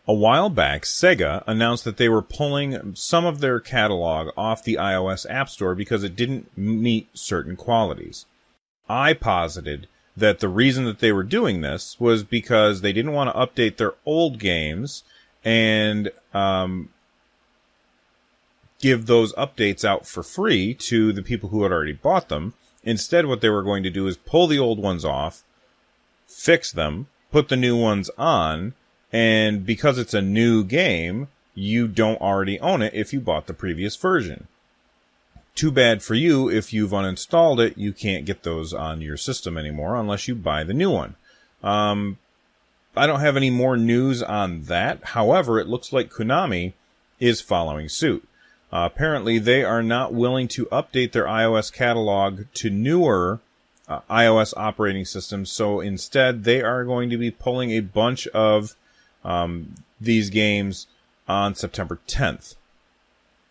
A while back, Sega announced that they were pulling some of their catalog off the iOS App Store because it didn't meet certain qualities. I posited that the reason that they were doing this was because they didn't want to update their old games and give those updates out for free to the people who had already bought them. Instead, what they were going to do is pull the old ones off, fix them, put the new ones on, and because it's a new game, you don't already own it if you bought the previous version. Too bad for you, if you've uninstalled it, you can't get those on your system anymore unless you buy the new one. I don't have any more news on that. However, it looks like Konami is following suit. Apparently, they are not willing to update their iOS catalog to newer iOS operating systems, so instead they are going to be pulling a bunch of these games on September 10th.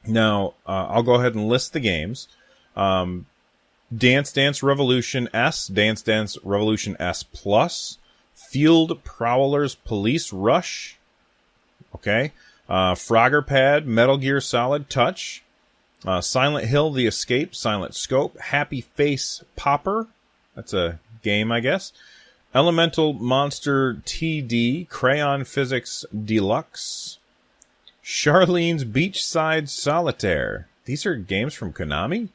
Now, I'll go ahead and list the games. Dance Dance Revolution S, Dance Dance Revolution S Plus, Field Prowlers Police Rush, okay, Frogger Pad, Metal Gear Solid Touch, Silent Hill The Escape, Silent Scope, Happy Face Popper, that's a game, I guess, Elemental Monster TD, Crayon Physics Deluxe, Charlene's Beachside Solitaire. These are games from Konami.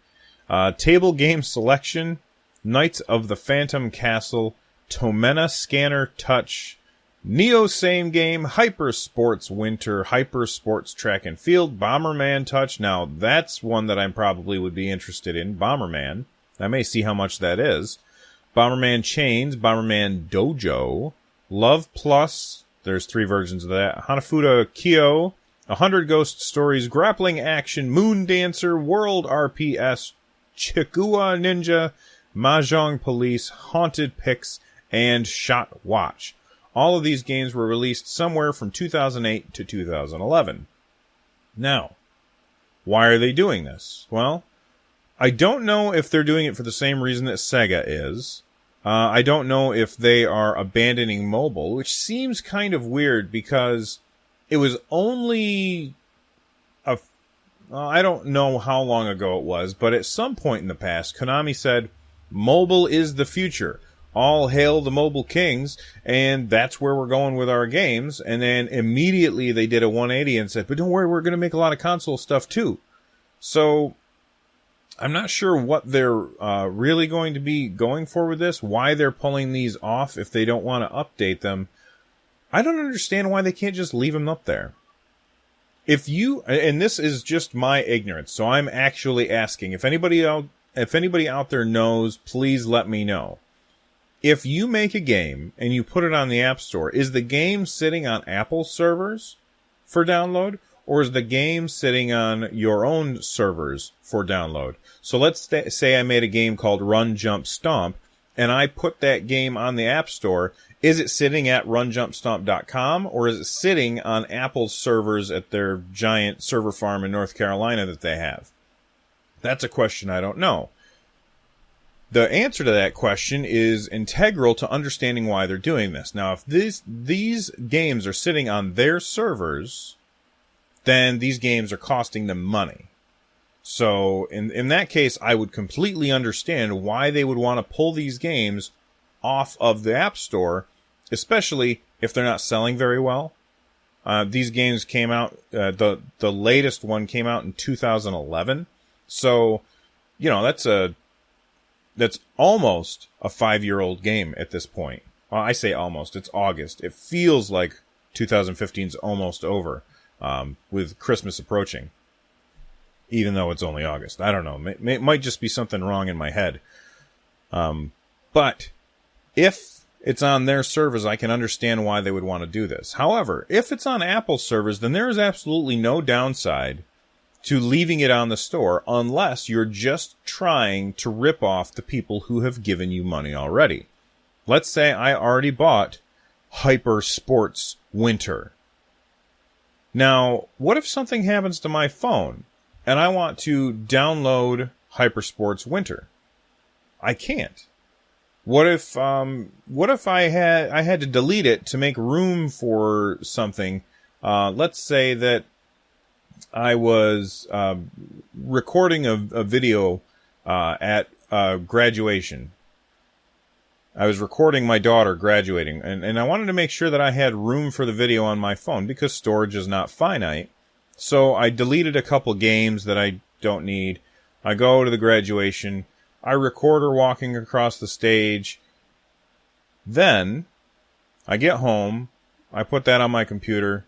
Table Game Selection, Knights of the Phantom Castle, Tomena Scanner Touch, Neo Same Game, Hyper Sports Winter, Hyper Sports Track and Field, Bomberman Touch. Now, that's one that I probably would be interested in, Bomberman. I may see how much that is. Bomberman Chains, Bomberman Dojo, Love Plus, there's 3 versions of that, Hanafuda Kyo, 100 Ghost Stories, Grappling Action, Moon Dancer, World RPS, Chikua Ninja, Mahjong Police, Haunted Pix, and Shot Watch. All of these games were released somewhere from 2008 to 2011. Now, why are they doing this? Well, I don't know if they're doing it for the same reason that Sega is. I don't know if they are abandoning mobile, which seems kind of weird because it was only I don't know how long ago it was, but at some point in the past, Konami said, mobile is the future. All hail the mobile kings, and that's where we're going with our games. And then immediately they did a 180 and said, but don't worry, we're going to make a lot of console stuff too. So I'm not sure what they're really going to be going for with this, why they're pulling these off if they don't want to update them. I don't understand why they can't just leave them up there. If you, and this is just my ignorance, so I'm actually asking, if anybody out there knows, please let me know. If you make a game and you put it on the App Store, is the game sitting on Apple servers for download, or is the game sitting on your own servers for download? So let's say I made a game called Run Jump Stomp, and I put that game on the App Store. Is it sitting at runjumpstomp.com, or is it sitting on Apple's servers at their giant server farm in North Carolina that they have? That's a question I don't know. The answer to that question is integral to understanding why they're doing this. Now, if these games are sitting on their servers, then these games are costing them money. So in that case, I would completely understand why they would want to pull these games off of the App Store, especially if they're not selling very well. These games came out, the latest one came out in 2011. So, you know, that's almost a 5-year-old game at this point. Well, I say almost, it's August. It feels like 2015's almost over, with Christmas approaching. Even though it's only August. I don't know. It might just be something wrong in my head. But if it's on their servers, I can understand why they would want to do this. However, if it's on Apple servers, then there is absolutely no downside to leaving it on the store unless you're just trying to rip off the people who have given you money already. Let's say I already bought Hyper Sports Winter. Now, what if something happens to my phone and I want to download Hyper Sports Winter? I can't. What if I had to delete it to make room for something, Let's say that I was recording a video at graduation. I was recording my daughter graduating, and I wanted to make sure that I had room for the video on my phone because storage is not finite. So I deleted a couple games that I don't need. I go to the graduation. I record her walking across the stage. Then I get home. I put that on my computer.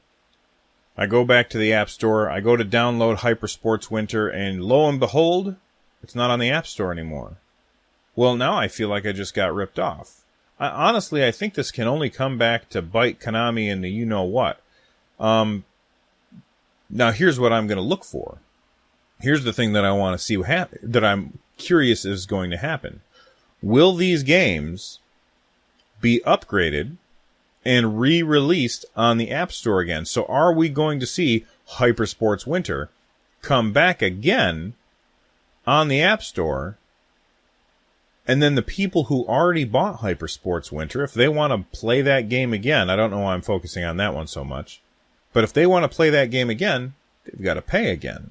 I go back to the App Store. I go to download Hypersports Winter, and lo and behold, it's not on the App Store anymore. Well, now I feel like I just got ripped off. Honestly, I think this can only come back to bite Konami and the you-know-what. Now, here's what I'm going to look for. Here's the thing that I want to see that I'm curious is going to happen. Will these games be upgraded and re-released on the App Store again? So are we going to see Hypersports Winter come back again on the App Store? And then the people who already bought Hypersports Winter, if they want to play that game again, I don't know why I'm focusing on that one so much, but if they want to play that game again, they've got to pay again.